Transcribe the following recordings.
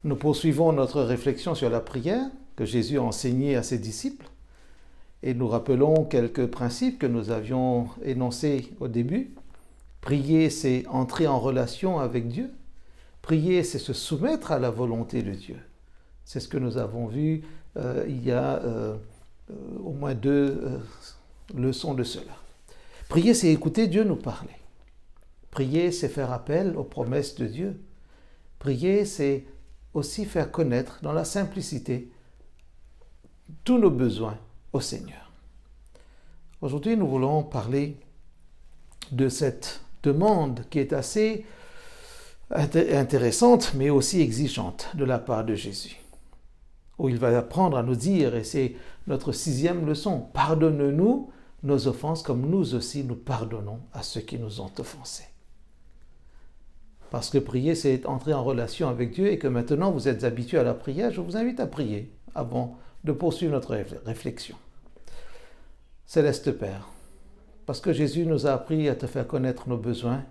Nous poursuivons notre réflexion sur la prière que Jésus a enseignée à ses disciples et nous rappelons quelques principes que nous avions énoncés au début. Prier, c'est entrer en relation avec Dieu. Prier, c'est se soumettre à la volonté de Dieu. C'est ce que nous avons vu il y a au moins deux leçons de cela. Prier, c'est écouter Dieu nous parler. Prier, c'est faire appel aux promesses de Dieu. Prier, c'est aussi faire connaître dans la simplicité tous nos besoins au Seigneur. Aujourd'hui, nous voulons parler de cette demande qui est assez intéressante, mais aussi exigeante de la part de Jésus, où il va apprendre à nous dire, et c'est notre 6e leçon, « Pardonne-nous nos offenses comme nous aussi nous pardonnons à ceux qui nous ont offensés. » Parce que prier, c'est entrer en relation avec Dieu et que maintenant vous êtes habitués à la prière, je vous invite à prier avant de poursuivre notre réflexion. Céleste Père, parce que Jésus nous a appris à te faire connaître nos besoins,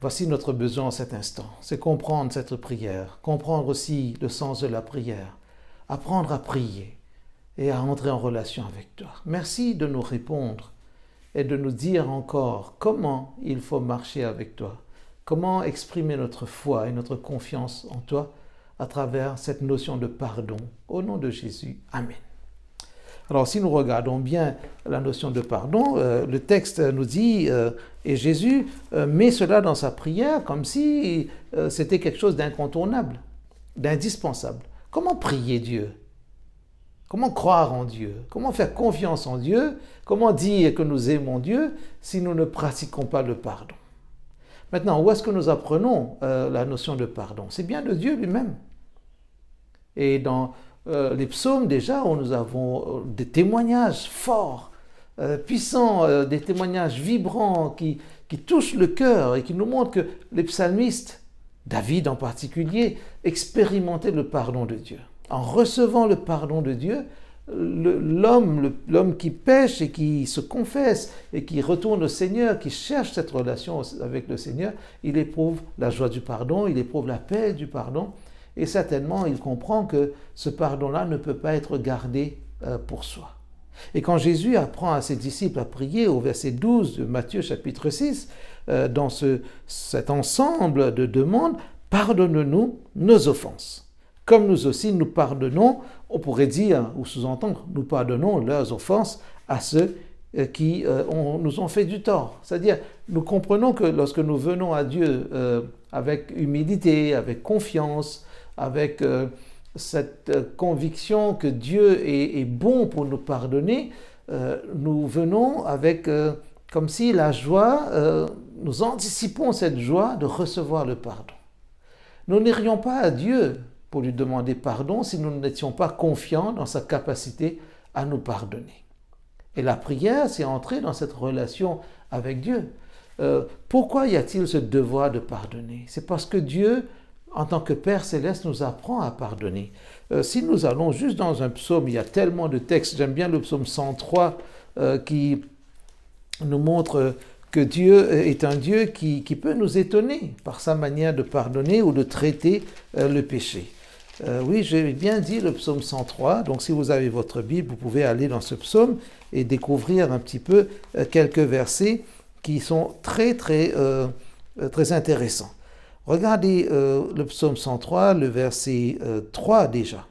voici notre besoin en cet instant. C'est comprendre cette prière, comprendre aussi le sens de la prière, apprendre à prier et à entrer en relation avec toi. Merci de nous répondre et de nous dire encore comment il faut marcher avec toi. Comment exprimer notre foi et notre confiance en toi à travers cette notion de pardon. Au nom de Jésus, Amen. Alors si nous regardons bien la notion de pardon, le texte nous dit, et Jésus met cela dans sa prière comme si c'était quelque chose d'incontournable, d'indispensable. Comment prier Dieu? Comment croire en Dieu? Comment faire confiance en Dieu? Comment dire que nous aimons Dieu si nous ne pratiquons pas le pardon? Maintenant, où est-ce que nous apprenons la notion de pardon? C'est bien de Dieu lui-même. Et dans les psaumes, déjà, où nous avons des témoignages forts, puissants, des témoignages vibrants qui touchent le cœur et qui nous montrent que les psalmistes, David en particulier, expérimentaient le pardon de Dieu. En recevant le pardon de Dieu, l'homme qui pêche et qui se confesse et qui retourne au Seigneur, qui cherche cette relation avec le Seigneur, il éprouve la joie du pardon, il éprouve la paix du pardon et certainement il comprend que ce pardon-là ne peut pas être gardé pour soi. Et quand Jésus apprend à ses disciples à prier au verset 12 de Matthieu chapitre 6, dans cet ensemble de demandes, « Pardonne-nous nos offenses ». Comme nous aussi nous pardonnons, on pourrait dire ou sous-entendre, nous pardonnons leurs offenses à ceux qui nous ont fait du tort. C'est-à-dire, nous comprenons que lorsque nous venons à Dieu avec humilité, avec confiance, avec cette conviction que Dieu est bon pour nous pardonner, nous venons avec comme si la joie, nous anticipons cette joie de recevoir le pardon. Nous n'irions pas à Dieu pour lui demander pardon si nous n'étions pas confiants dans sa capacité à nous pardonner. Et la prière, c'est entrer dans cette relation avec Dieu. Pourquoi y a-t-il ce devoir de pardonner? C'est parce que Dieu, en tant que Père céleste, nous apprend à pardonner. Si nous allons juste dans un psaume, il y a tellement de textes, j'aime bien le psaume 103 qui nous montre que Dieu est un Dieu qui peut nous étonner par sa manière de pardonner ou de traiter le péché. Oui, j'ai bien dit le psaume 103, donc si vous avez votre Bible, vous pouvez aller dans ce psaume et découvrir un petit peu quelques versets qui sont très intéressants. Regardez le psaume 103, le verset 3 déjà.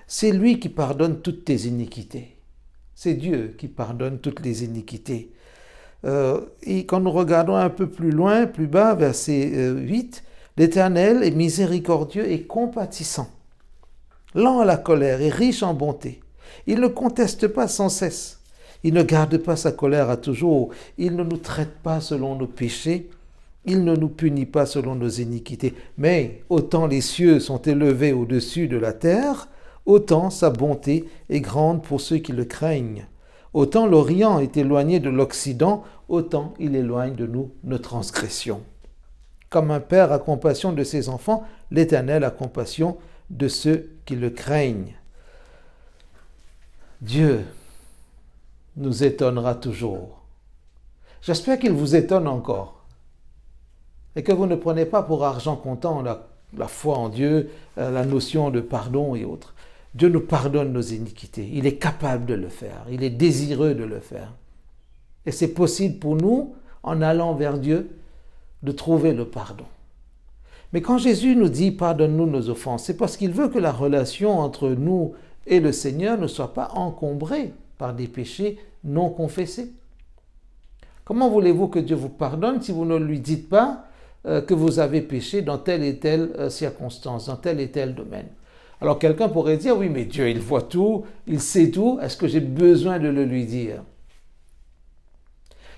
C'est lui qui pardonne toutes tes iniquités. C'est Dieu qui pardonne toutes les iniquités. Et quand nous regardons un peu plus loin, plus bas, verset 8, l'Éternel est miséricordieux et compatissant, lent à la colère et riche en bonté. Il ne conteste pas sans cesse. Il ne garde pas sa colère à toujours. Il ne nous traite pas selon nos péchés. Il ne nous punit pas selon nos iniquités. Mais autant les cieux sont élevés au-dessus de la terre, autant sa bonté est grande pour ceux qui le craignent. Autant l'Orient est éloigné de l'Occident, autant il éloigne de nous nos transgressions. Comme un père a compassion de ses enfants, l'Éternel a compassion de ceux qui le craignent. Dieu nous étonnera toujours. J'espère qu'il vous étonne encore et que vous ne prenez pas pour argent comptant la la foi en Dieu, la notion de pardon et autres. Dieu nous pardonne nos iniquités. Il est capable de le faire. Il est désireux de le faire. Et c'est possible pour nous, en allant vers Dieu, de trouver le pardon. Mais quand Jésus nous dit « pardonne-nous nos offenses », c'est parce qu'il veut que la relation entre nous et le Seigneur ne soit pas encombrée par des péchés non confessés. Comment voulez-vous que Dieu vous pardonne si vous ne lui dites pas que vous avez péché dans telle et telle circonstance, dans tel et tel domaine? Alors quelqu'un pourrait dire « oui, mais Dieu, il voit tout, il sait tout, est-ce que j'ai besoin de le lui dire ?»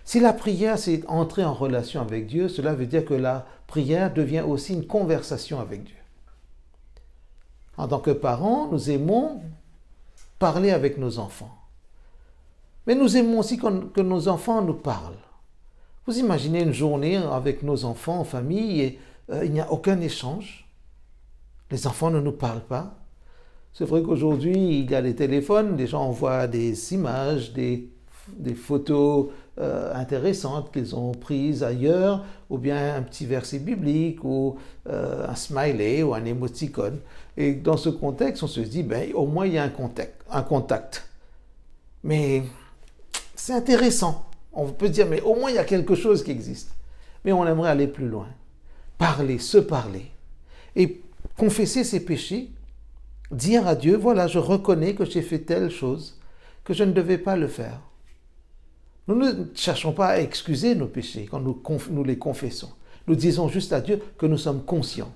Si la prière, c'est entrer en relation avec Dieu, cela veut dire que la prière devient aussi une conversation avec Dieu. En tant que parents, nous aimons parler avec nos enfants. Mais nous aimons aussi que nos enfants nous parlent. Vous imaginez une journée avec nos enfants en famille et il n'y a aucun échange. Les enfants ne nous parlent pas. C'est vrai qu'aujourd'hui, il y a des téléphones, les gens envoient des images, des photos intéressantes qu'ils ont prises ailleurs, ou bien un petit verset biblique, ou un smiley, ou un émoticône. Et dans ce contexte, on se dit, ben, au moins il y a un contact. Mais c'est intéressant. On peut dire, mais au moins il y a quelque chose qui existe. Mais on aimerait aller plus loin. Parler, se parler. Et confesser ses péchés, dire à Dieu, voilà, je reconnais que j'ai fait telle chose, que je ne devais pas le faire. Nous ne cherchons pas à excuser nos péchés quand nous les confessons. Nous disons juste à Dieu que nous sommes conscients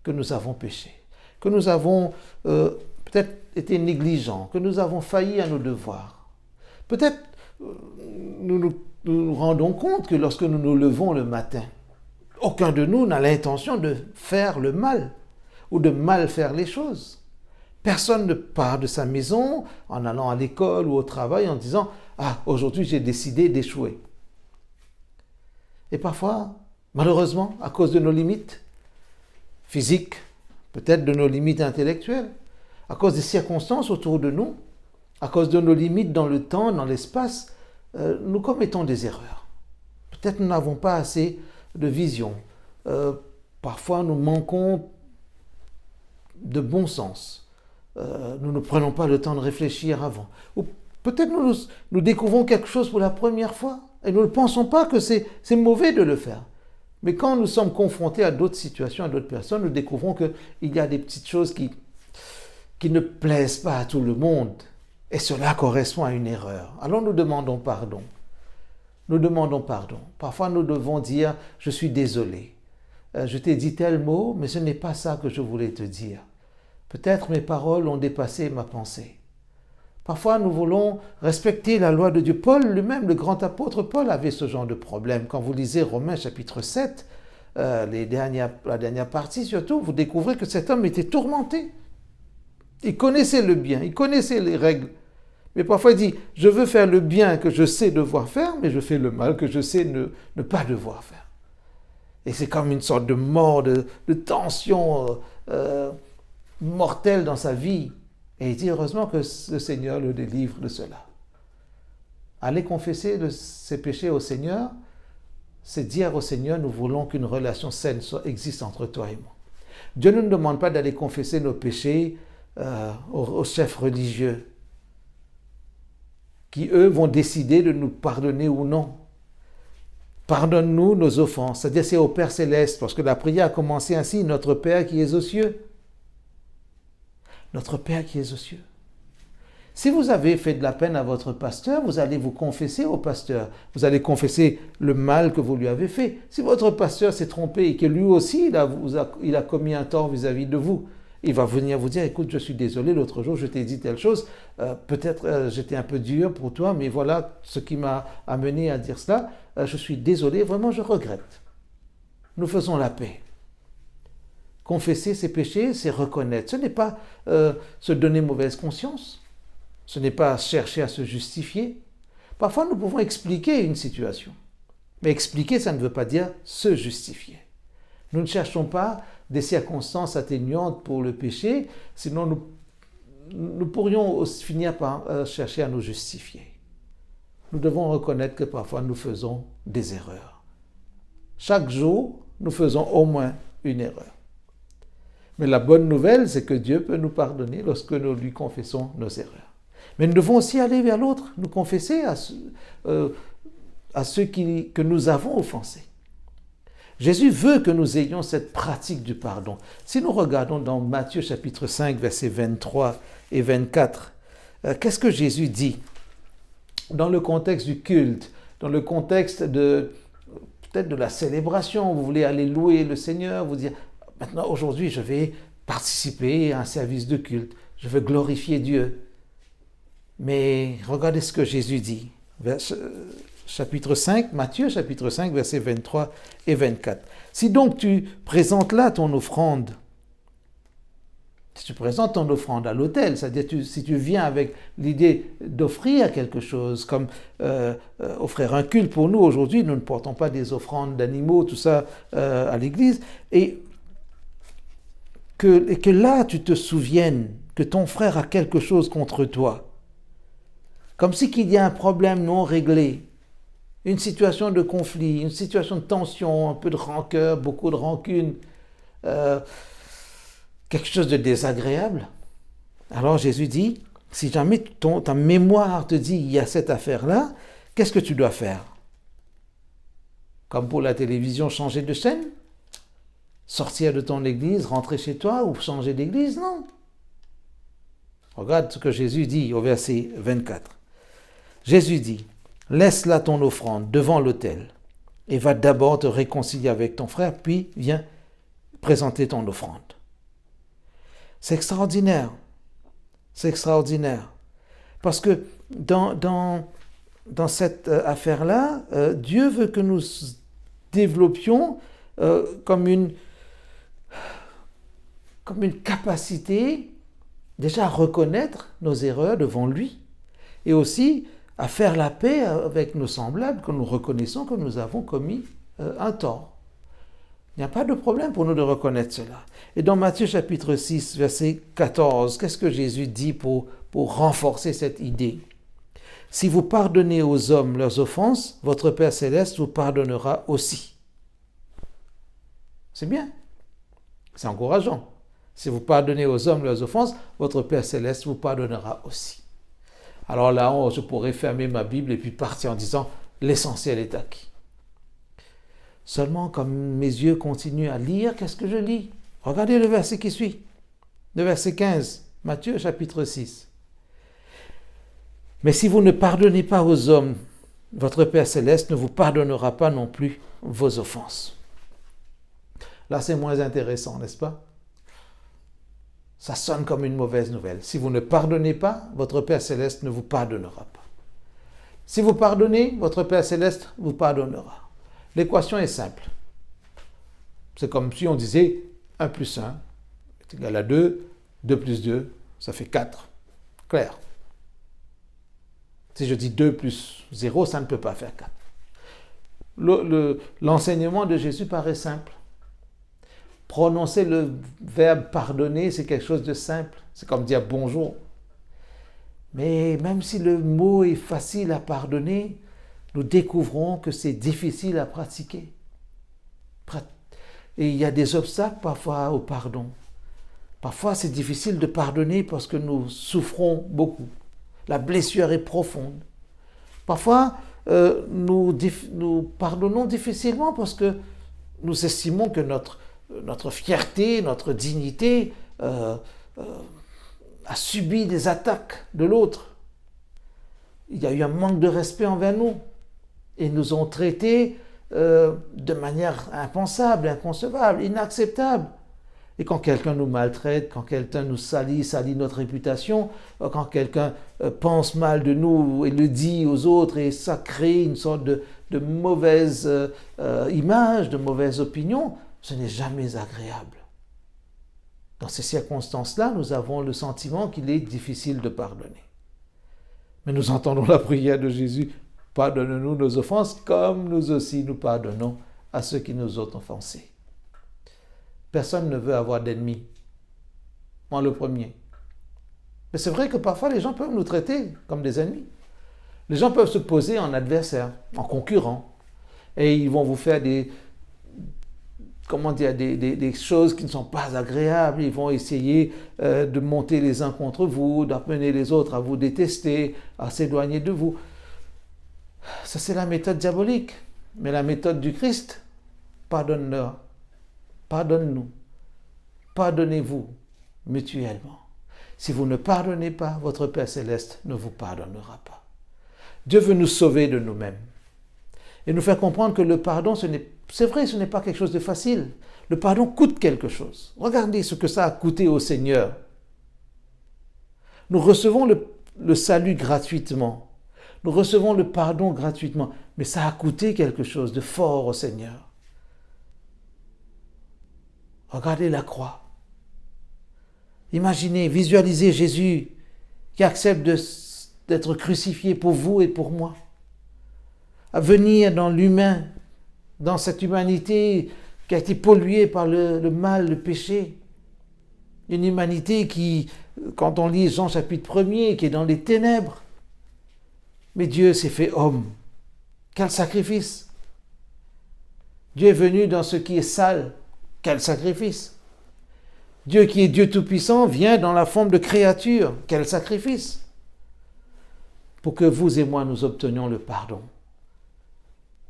que nous avons péché, que nous avons peut-être été négligents, que nous avons failli à nos devoirs. Peut-être nous rendons compte que lorsque nous nous levons le matin, aucun de nous n'a l'intention de faire le mal ou de mal faire les choses. Personne ne part de sa maison en allant à l'école ou au travail en disant « Ah, aujourd'hui j'ai décidé d'échouer ». Et parfois, malheureusement, à cause de nos limites physiques, peut-être de nos limites intellectuelles, à cause des circonstances autour de nous, à cause de nos limites dans le temps, dans l'espace, nous commettons des erreurs. Peut-être nous n'avons pas assez de vision. Parfois, nous manquons de bon sens. Nous ne prenons pas le temps de réfléchir avant. Ou peut-être nous découvrons quelque chose pour la première fois et nous ne pensons pas que c'est mauvais de le faire. Mais quand nous sommes confrontés à d'autres situations, à d'autres personnes, nous découvrons qu'il y a des petites choses qui ne plaisent pas à tout le monde. Et cela correspond à une erreur. Alors nous demandons pardon. Nous demandons pardon. Parfois nous devons dire « je suis désolé. Je t'ai dit tel mot, mais ce n'est pas ça que je voulais te dire. Peut-être mes paroles ont dépassé ma pensée. » Parfois nous voulons respecter la loi de Dieu. Paul lui-même, le grand apôtre Paul, avait ce genre de problème. Quand vous lisez Romains chapitre 7, la dernière partie surtout, vous découvrez que cet homme était tourmenté. Il connaissait le bien, il connaissait les règles. Mais parfois il dit, je veux faire le bien que je sais devoir faire, mais je fais le mal que je sais ne pas devoir faire. Et c'est comme une sorte de mort, de tension mortelle dans sa vie. Et il dit, heureusement que le Seigneur le délivre de cela. Aller confesser ses péchés au Seigneur, c'est dire au Seigneur, nous voulons qu'une relation saine existe entre toi et moi. Dieu ne nous demande pas d'aller confesser nos péchés aux chefs religieux, qui eux vont décider de nous pardonner ou non. Pardonne-nous nos offenses, c'est-à-dire c'est au Père Céleste, parce que la prière a commencé ainsi, notre Père qui est aux cieux. Notre Père qui est aux cieux. Si vous avez fait de la peine à votre pasteur, vous allez vous confesser au pasteur. Vous allez confesser le mal que vous lui avez fait. Si votre pasteur s'est trompé et que lui aussi il a commis un tort vis-à-vis de vous, il va venir vous dire, écoute, je suis désolé, l'autre jour je t'ai dit telle chose, peut-être j'étais un peu dur pour toi, mais voilà ce qui m'a amené à dire cela, je suis désolé, vraiment je regrette. Nous faisons la paix. Confesser ses péchés, c'est reconnaître. Ce n'est pas se donner mauvaise conscience, ce n'est pas chercher à se justifier. Parfois nous pouvons expliquer une situation, mais expliquer ça ne veut pas dire se justifier. Nous ne cherchons pas des circonstances atténuantes pour le péché, sinon nous pourrions finir par chercher à nous justifier. Nous devons reconnaître que parfois nous faisons des erreurs. Chaque jour, nous faisons au moins une erreur. Mais la bonne nouvelle, c'est que Dieu peut nous pardonner lorsque nous lui confessons nos erreurs. Mais nous devons aussi aller vers l'autre, nous confesser à ceux que nous avons offensés. Jésus veut que nous ayons cette pratique du pardon. Si nous regardons dans Matthieu chapitre 5, versets 23 et 24, qu'est-ce que Jésus dit dans le contexte du culte, dans le contexte peut-être de la célébration, vous voulez aller louer le Seigneur, vous dire, maintenant aujourd'hui je vais participer à un service de culte, je veux glorifier Dieu. Mais regardez ce que Jésus dit. Chapitre 5, Matthieu chapitre 5, versets 23 et 24. Si donc tu présentes là ton offrande, si tu présentes ton offrande à l'autel, c'est-à-dire si tu viens avec l'idée d'offrir quelque chose, comme offrir un culte pour nous aujourd'hui, nous ne portons pas des offrandes d'animaux, tout ça à l'église, et que là tu te souviennes que ton frère a quelque chose contre toi, comme si qu'il y a un problème non réglé, une situation de conflit, une situation de tension, un peu de rancœur, beaucoup de rancune, quelque chose de désagréable. Alors Jésus dit, si jamais ta mémoire te dit il y a cette affaire-là, qu'est-ce que tu dois faire? Comme pour la télévision, changer de chaîne? Sortir de ton église, rentrer chez toi ou changer d'église? Non. Regarde ce que Jésus dit au verset 24. Jésus dit, laisse là ton offrande devant l'autel et va d'abord te réconcilier avec ton frère, puis viens présenter ton offrande. C'est extraordinaire. C'est extraordinaire. Parce que dans cette affaire-là, Dieu veut que nous développions comme une capacité déjà à reconnaître nos erreurs devant lui et aussi à faire la paix avec nos semblables que nous reconnaissons que nous avons commis un tort. Il n'y a pas de problème pour nous de reconnaître cela. Et dans Matthieu chapitre 6, verset 14, qu'est-ce que Jésus dit pour renforcer cette idée? Si vous pardonnez aux hommes leurs offenses, votre Père céleste vous pardonnera aussi. C'est bien. C'est encourageant. Si vous pardonnez aux hommes leurs offenses, votre Père céleste vous pardonnera aussi. Alors là, je pourrais fermer ma Bible et puis partir en disant l'essentiel est acquis. Seulement, comme mes yeux continuent à lire, qu'est-ce que je lis? Regardez le verset qui suit. Le verset 15, Matthieu chapitre 6. Mais si vous ne pardonnez pas aux hommes, votre Père céleste ne vous pardonnera pas non plus vos offenses. Là, c'est moins intéressant, n'est-ce pas? Ça sonne comme une mauvaise nouvelle. Si vous ne pardonnez pas, votre Père céleste ne vous pardonnera pas. Si vous pardonnez, votre Père céleste vous pardonnera. L'équation est simple. C'est comme si on disait 1 plus 1 est égal à 2, 2 plus 2, ça fait 4. Clair. Si je dis 2 plus 0, ça ne peut pas faire 4. L'enseignement de Jésus paraît simple. Prononcer le verbe pardonner, c'est quelque chose de simple. C'est comme dire bonjour. Mais même si le mot est facile à pardonner, nous découvrons que c'est difficile à pratiquer. Et il y a des obstacles parfois au pardon. Parfois, c'est difficile de pardonner parce que nous souffrons beaucoup. La blessure est profonde. Parfois, nous pardonnons difficilement parce que nous estimons que notre fierté, notre dignité a subi des attaques de l'autre. Il y a eu un manque de respect envers nous. Et nous ont traités de manière impensable, inconcevable, inacceptable. Et quand quelqu'un nous maltraite, quand quelqu'un nous salit notre réputation, quand quelqu'un pense mal de nous et le dit aux autres, et ça crée une sorte de mauvaise image, de mauvaise opinion, ce n'est jamais agréable. Dans ces circonstances-là, nous avons le sentiment qu'il est difficile de pardonner. Mais nous entendons la prière de Jésus. Pardonne-nous nos offenses comme nous aussi nous pardonnons à ceux qui nous ont offensés. Personne ne veut avoir d'ennemis. Moi le premier. Mais c'est vrai que parfois les gens peuvent nous traiter comme des ennemis. Les gens peuvent se poser en adversaire, en concurrent. Et ils vont vous faire des comment dire, des choses qui ne sont pas agréables. Ils vont essayer de monter les uns contre vous, d'amener les autres à vous détester, à s'éloigner de vous. Ça, c'est la méthode diabolique. Mais la méthode du Christ, pardonne-leur, pardonne-nous, pardonnez-vous mutuellement. Si vous ne pardonnez pas, votre Père Céleste ne vous pardonnera pas. Dieu veut nous sauver de nous-mêmes et nous faire comprendre que le pardon, c'est vrai, ce n'est pas quelque chose de facile. Le pardon coûte quelque chose. Regardez ce que ça a coûté au Seigneur. Nous recevons le salut gratuitement. Nous recevons le pardon gratuitement. Mais ça a coûté quelque chose de fort au Seigneur. Regardez la croix. Imaginez, visualisez Jésus qui accepte d'être crucifié pour vous et pour moi. À venir dans l'humain, dans cette humanité qui a été polluée par le mal, le péché. Une humanité qui, quand on lit Jean chapitre 1er, qui est dans les ténèbres. Mais Dieu s'est fait homme. Quel sacrifice! Dieu est venu dans ce qui est sale. Quel sacrifice! Dieu qui est Dieu Tout-Puissant vient dans la forme de créature. Quel sacrifice! Pour que vous et moi nous obtenions le pardon.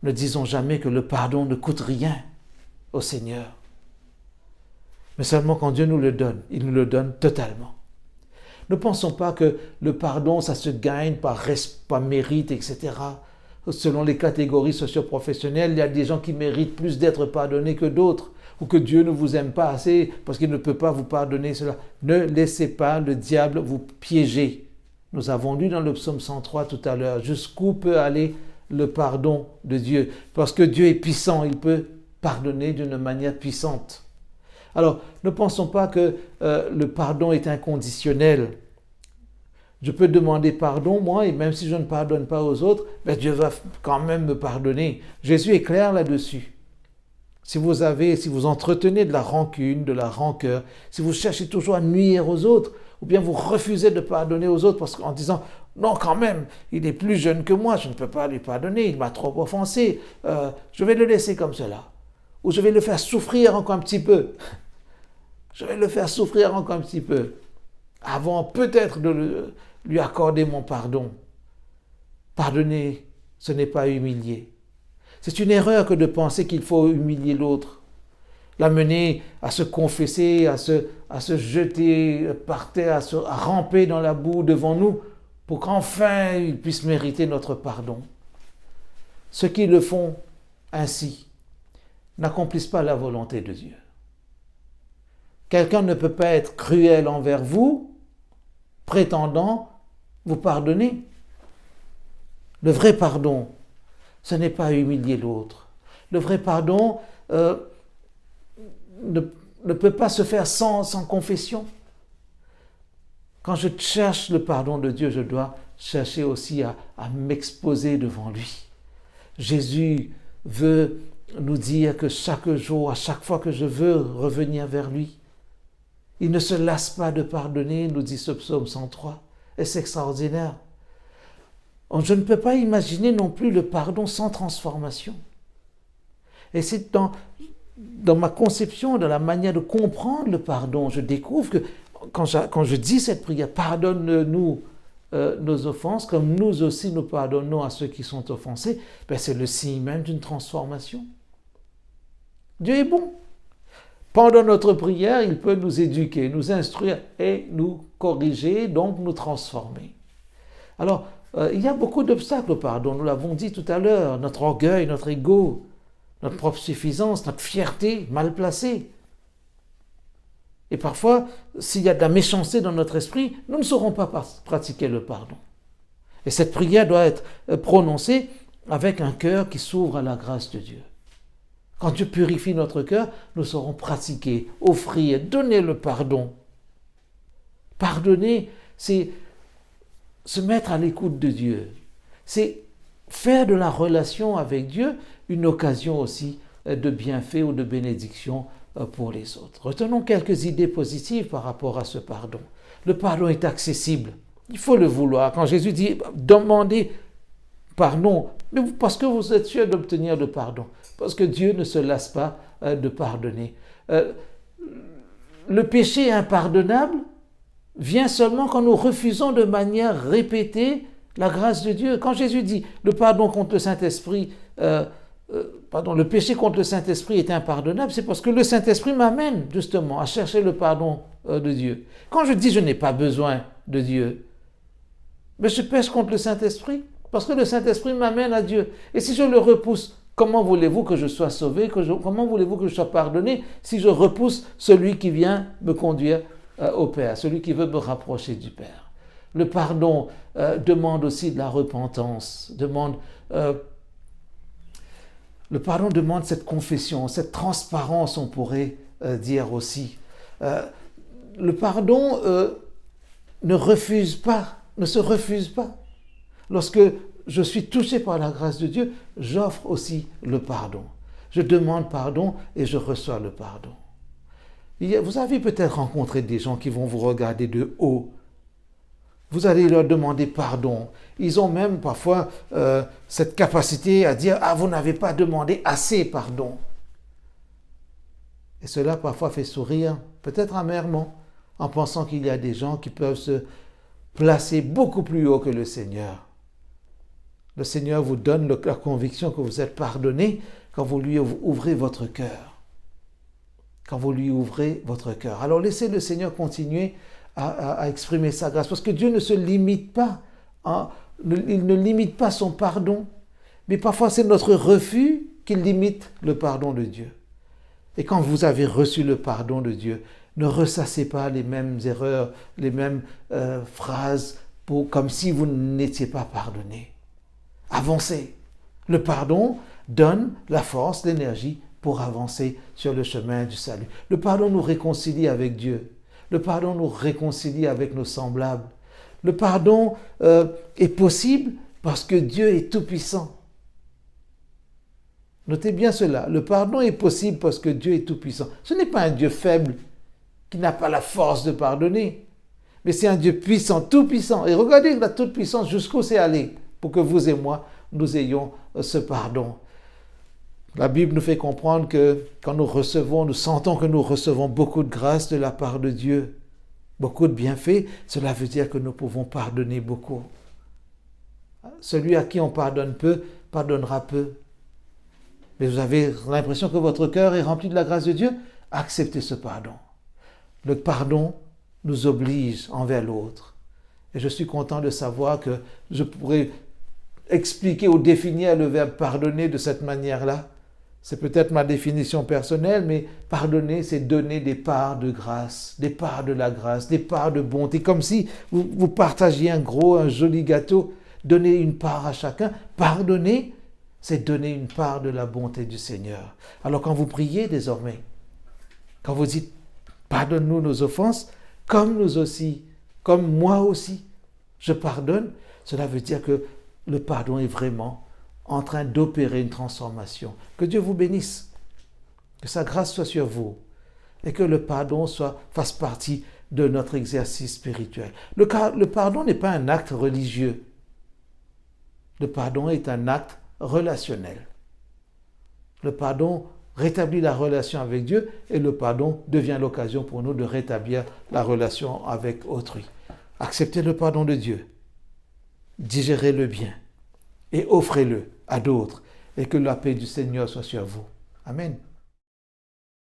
Ne disons jamais que le pardon ne coûte rien au Seigneur. Mais seulement quand Dieu nous le donne, il nous le donne totalement. Ne pensons pas que le pardon, ça se gagne par mérite, etc. Selon les catégories socio-professionnelles, il y a des gens qui méritent plus d'être pardonnés que d'autres, ou que Dieu ne vous aime pas assez parce qu'il ne peut pas vous pardonner cela. Ne laissez pas le diable vous piéger. Nous avons lu dans le psaume 103 tout à l'heure, jusqu'où peut aller le pardon de Dieu? Parce que Dieu est puissant, il peut pardonner d'une manière puissante. Alors, ne pensons pas que le pardon est inconditionnel. Je peux demander pardon, moi, et même si je ne pardonne pas aux autres, Dieu va quand même me pardonner. Jésus est clair là-dessus. Si vous entretenez de la rancune, de la rancœur, si vous cherchez toujours à nuire aux autres, ou bien vous refusez de pardonner aux autres en disant « Non, quand même, il est plus jeune que moi, je ne peux pas lui pardonner, il m'a trop offensé, je vais le laisser comme cela. » Ou je vais le faire souffrir encore un petit peu. Je vais le faire souffrir encore un petit peu, avant peut-être de lui accorder mon pardon. Pardonner, ce n'est pas humilier. C'est une erreur que de penser qu'il faut humilier l'autre, l'amener à se confesser, à se jeter par terre, à ramper dans la boue devant nous, pour qu'enfin il puisse mériter notre pardon. Ceux qui le font ainsi n'accomplissent pas la volonté de Dieu. Quelqu'un ne peut pas être cruel envers vous, prétendant vous pardonner. Le vrai pardon, ce n'est pas humilier l'autre. Le vrai pardon ne peut pas se faire sans confession. Quand je cherche le pardon de Dieu, je dois chercher aussi à m'exposer devant lui. Jésus veut nous dire que chaque jour, à chaque fois que je veux revenir vers lui, il ne se lasse pas de pardonner, nous dit ce psaume 103. Et c'est extraordinaire. Je ne peux pas imaginer non plus le pardon sans transformation. Et c'est dans ma conception, dans la manière de comprendre le pardon, je découvre que quand je dis cette prière, pardonne-nous nos offenses, comme nous aussi nous pardonnons à ceux qui sont offensés, c'est le signe même d'une transformation. Dieu est bon. Pendant notre prière, il peut nous éduquer, nous instruire et nous corriger, donc nous transformer. Alors, il y a beaucoup d'obstacles au pardon, nous l'avons dit tout à l'heure, notre orgueil, notre ego, notre propre suffisance, notre fierté mal placée. Et parfois, s'il y a de la méchanceté dans notre esprit, nous ne saurons pas pratiquer le pardon. Et cette prière doit être prononcée avec un cœur qui s'ouvre à la grâce de Dieu. Quand Dieu purifie notre cœur, nous saurons pratiquer, offrir, donner le pardon. Pardonner, c'est se mettre à l'écoute de Dieu. C'est faire de la relation avec Dieu une occasion aussi de bienfait ou de bénédiction pour les autres. Retenons quelques idées positives par rapport à ce pardon. Le pardon est accessible. Il faut le vouloir. Quand Jésus dit « demandez pardon », mais parce que vous êtes sûr d'obtenir le pardon. Parce que Dieu ne se lasse pas de pardonner. Le péché impardonnable vient seulement quand nous refusons de manière répétée la grâce de Dieu. Quand Jésus dit le pardon contre le Saint-Esprit, le péché contre le Saint-Esprit est impardonnable, c'est parce que le Saint-Esprit m'amène justement à chercher le pardon de Dieu. Quand je dis je n'ai pas besoin de Dieu, mais je pêche contre le Saint-Esprit parce que le Saint-Esprit m'amène à Dieu. Et si je le repousse, comment voulez-vous que je sois sauvé, comment voulez-vous que je sois pardonné si je repousse celui qui vient me conduire au Père, celui qui veut me rapprocher du Père? Le pardon demande aussi de la repentance, le pardon demande cette confession, cette transparence, on pourrait dire aussi. Le pardon ne se refuse pas. Lorsque je suis touché par la grâce de Dieu, j'offre aussi le pardon. Je demande pardon et je reçois le pardon. Vous avez peut-être rencontré des gens qui vont vous regarder de haut. Vous allez leur demander pardon. Ils ont même parfois cette capacité à dire « Ah, vous n'avez pas demandé assez pardon ». Et cela parfois fait sourire, peut-être amèrement, en pensant qu'il y a des gens qui peuvent se placer beaucoup plus haut que le Seigneur. Le Seigneur vous donne la conviction que vous êtes pardonné quand vous lui ouvrez votre cœur. Quand vous lui ouvrez votre cœur. Alors laissez le Seigneur continuer à exprimer sa grâce. Parce que Dieu ne se limite pas, il ne limite pas son pardon. Mais parfois c'est notre refus qui limite le pardon de Dieu. Et quand vous avez reçu le pardon de Dieu, ne ressassez pas les mêmes erreurs, les mêmes phrases comme si vous n'étiez pas pardonné. Avancez. Le pardon donne la force, l'énergie pour avancer sur le chemin du salut. Le pardon nous réconcilie avec Dieu. Le pardon nous réconcilie avec nos semblables. Le pardon est possible parce que Dieu est tout-puissant. Notez bien cela. Le pardon est possible parce que Dieu est tout-puissant. Ce n'est pas un Dieu faible qui n'a pas la force de pardonner, mais c'est un Dieu puissant, tout-puissant. Et regardez la toute-puissance jusqu'où c'est allé pour que vous et moi, nous ayons ce pardon. La Bible nous fait comprendre que quand nous sentons que nous recevons beaucoup de grâce de la part de Dieu, beaucoup de bienfaits, cela veut dire que nous pouvons pardonner beaucoup. Celui à qui on pardonne peu, pardonnera peu. Mais vous avez l'impression que votre cœur est rempli de la grâce de Dieu? Acceptez ce pardon. Le pardon nous oblige envers l'autre. Et je suis content de savoir que je pourrais expliquer ou définir le verbe pardonner de cette manière-là. C'est peut-être ma définition personnelle, mais pardonner, c'est donner des parts de grâce, des parts de la grâce, des parts de bonté, comme si vous partagiez un joli gâteau, donner une part à chacun. Pardonner, c'est donner une part de la bonté du Seigneur. Alors quand vous priez désormais, quand vous dites « Pardonne-nous nos offenses, comme nous aussi, comme moi aussi, je pardonne », cela veut dire que le pardon est vraiment en train d'opérer une transformation. Que Dieu vous bénisse, que sa grâce soit sur vous et que le pardon fasse partie de notre exercice spirituel. Le pardon n'est pas un acte religieux. Le pardon est un acte relationnel. Le pardon rétablit la relation avec Dieu et le pardon devient l'occasion pour nous de rétablir la relation avec autrui. Acceptez le pardon de Dieu, digérez-le bien et offrez-le à d'autres et que la paix du Seigneur soit sur vous. Amen.